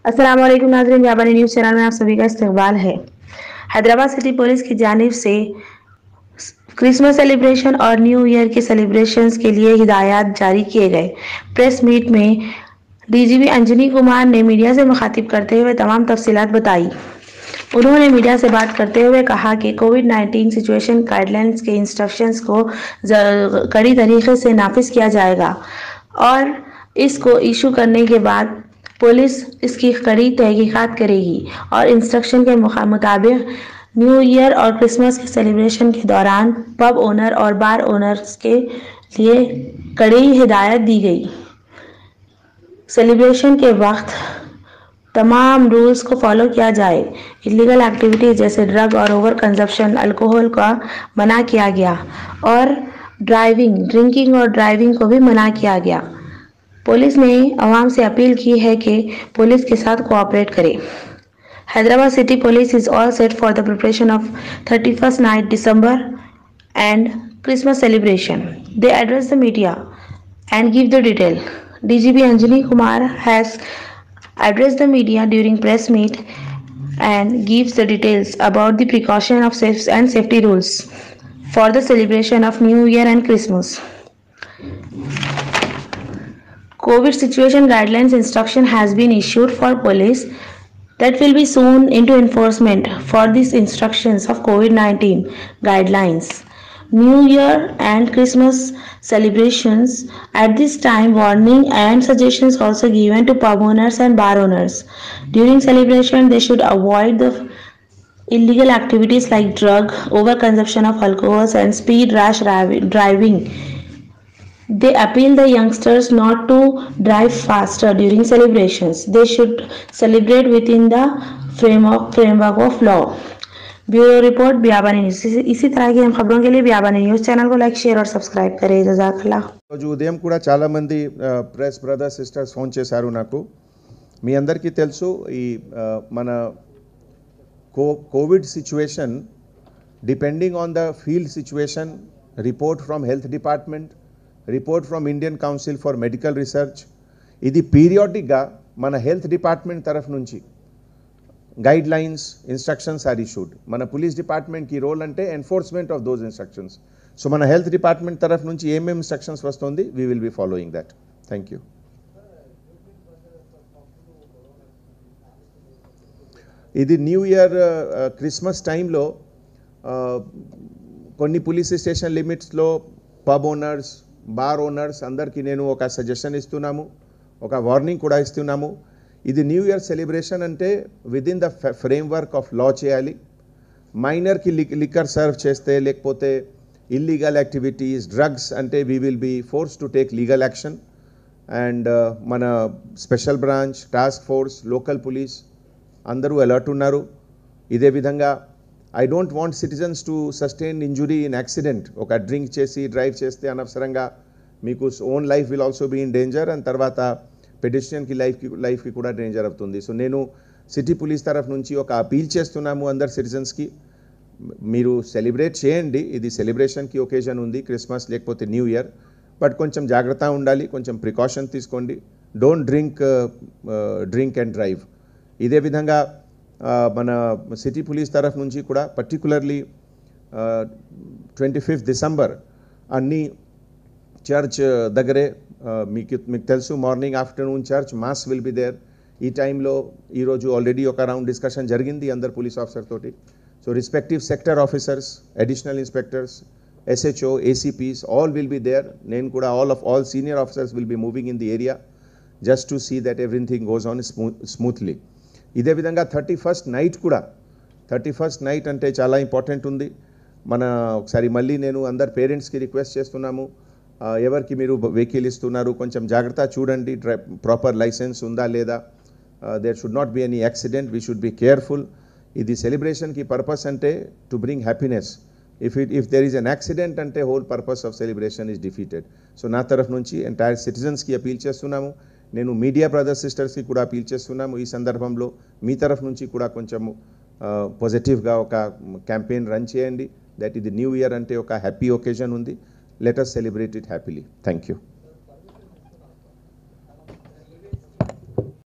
अस्सलाम वालेकुम नाज़रीन, व्यापारी न्यूज़ चैनल में आप सभी का इस्तकबाल है। हैदराबाद सिटी पुलिस की जानिब से क्रिसमस सेलिब्रेशन और न्यू ईयर के सेलिब्रेशंस के लिए हिदायत जारी किए गए। प्रेस मीट में डीजीपी अंजनी कुमार ने मीडिया से मुखातिब करते हुए तमाम तफसीलात बताई। उन्होंने मीडिया से बात करते हुए कहा कि कोविड-19 सिचुएशन गाइडलाइंस के इंस्ट्रक्शंस को कड़ी तरीके से नाफिज किया जाएगा और इसको इशू करने के बाद पुलिस इसकी कड़ी तहकीकात करेगी और इंस्ट्रक्शन के मुताबिक न्यू ईयर और क्रिसमस के सेलिब्रेशन के दौरान पब ओनर और बार ओनर्स के लिए कड़ी हिदायत दी गई। सेलिब्रेशन के वक्त तमाम रूल्स को फॉलो किया जाए। इलीगल एक्टिविटीज जैसे ड्रग और ओवर कंजप्शन, अल्कोहल का मना किया गया और ड्रिंकिंग और ड्राइविंग को भी मना किया गया। पुलिस ने आवाम से अपील की है कि पुलिस के साथ कोऑपरेट करें। Hyderabad City Police is all set for the preparation of 31st night December and Christmas celebration. They address the media and give the detail. DGP Anjani Kumar has addressed the media during press meet and gives the details about the precaution of safety rules for the celebration of New Year and Christmas. COVID situation guidelines instruction has been issued for police that will be soon into enforcement for these instructions of COVID-19 guidelines. New Year and Christmas celebrations at this time, warning and suggestions also given to pub owners and bar owners. During celebration, they should avoid the illegal activities like drug, overconsumption of alcohols and speed rash driving. They appeal the youngsters not to drive faster during celebrations. They should celebrate within the framework of law. Bureau report Biyabani news. इसी तरह की हम खबरों के लिए Biyabani news channel को like, share और सब्सक्రైబ్ करें। జజాకల్లా। రోజు ఉదయం కూడా చాలా మంది ప్రెస్ బ్రదర్స్ సిస్టర్స్ ఫోన్ చేశారు నాకు। మీ అందరికీ తెలుసు ఈ మన Covid situation depending on the field situation, report from health department, report from Indian council for medical research, ఇది పీరియాడిక్గా మన హెల్త్ డిపార్ట్మెంట్ తరఫు నుంచి guidelines, instructions are issued. మన పోలీస్ డిపార్ట్మెంట్కి రోల్ అంటే enforcement of those instructions. So మన health department తరఫు నుంచి ఏమేమి ఇన్స్ట్రక్షన్స్ వస్తుంది, we will be following that. Thank you. ఇది న్యూ ఇయర్ క్రిస్మస్ టైంలో కొన్ని పోలీస్ స్టేషన్ లిమిట్స్లో పబ్ ఓనర్స్, బార్ ఓనర్స్ అందరికీ నేను ఒక సజెషన్ ఇస్తున్నాము, ఒక వార్నింగ్ కూడా ఇస్తున్నాము. ఇది న్యూ ఇయర్ సెలబ్రేషన్ అంటే within the framework of law చేయాలి. మైనర్కి లిక్కర్ సర్వ్ చేస్తే లేకపోతే ఇల్లీగల్ యాక్టివిటీస్, డ్రగ్స్ అంటే we will be force to take legal action. And మన special branch, task force, local police అందరూ అలర్ట్ ఉన్నారు. ఇదే విధంగా I don't want citizens to sustain injury in accident. ఒక డ్రింక్ చేసి డ్రైవ్ చేస్తే అనవసరంగా మీకు own life will also be in danger and తర్వాత పెడిస్ట్రియన్కి లైఫ్కి కూడా డేంజర్ అవుతుంది. సో నేను సిటీ పోలీస్ తరఫు నుంచి ఒక అపీల్ చేస్తున్నాము అందరు సిటిజన్స్కి, మీరు సెలబ్రేట్ చేయండి. ఇది సెలబ్రేషన్కి ఒకేజన్ ఉంది, క్రిస్మస్ లేకపోతే న్యూ ఇయర్, బట్ కొంచెం జాగ్రత్త ఉండాలి, కొంచెం ప్రికాషన్ తీసుకోండి. Don't drink and drive. ఇదే విధంగా మన సిటీ పోలీస్ తరఫు నుంచి కూడా పర్టికులర్లీ 25th డిసెంబర్ అన్ని చర్చ్ దగ్గరే మీకు తెలుసు, morning afternoon church mass will be there. ఈ టైంలో ఈరోజు ఆల్రెడీ ఒక రౌండ్ డిస్కషన్ జరిగింది అందరు పోలీస్ ఆఫీసర్ తోటి. So respective sector officers, additional inspectors, SHO, ACPs all will be there. నేను కూడా all senior officers will be moving in the area just to see that everything goes on smoothly. ఇదే విధంగా 31st night కూడా, 31st night అంటే చాలా important ఉంది. మన ఒకసారి మళ్ళీ నేను అందరు పేరెంట్స్కి రిక్వెస్ట్ చేస్తున్నాము, ఎవరికి మీరు వెహికల్ ఇస్తున్నారు కొంచెం జాగ్రత్త చూడండి, ప్రాపర్ లైసెన్స్ ఉందా లేదా, there should not be any accident, we should be careful. ఇది సెలబ్రేషన్కి పర్పస్ అంటే to bring happiness. If there is an accident అంటే whole purpose of celebration is defeated. So నా తరఫు నుంచి ఎంటైర్ సిటిజన్స్కి అపీల్ చేస్తున్నాము. నేను మీడియా బ్రదర్స్ సిస్టర్స్కి కూడా అపీల్ చేస్తున్నాము. ఈ సందర్భంలో మీ తరఫు నుంచి కూడా కొంచెము పాజిటివ్గా ఒక క్యాంపెయిన్ రన్ చేయండి దట్ ఇది న్యూ ఇయర్ అంటే ఒక హ్యాపీ ఒకేజన్ ఉంది. Let us celebrate it happily. Thank you.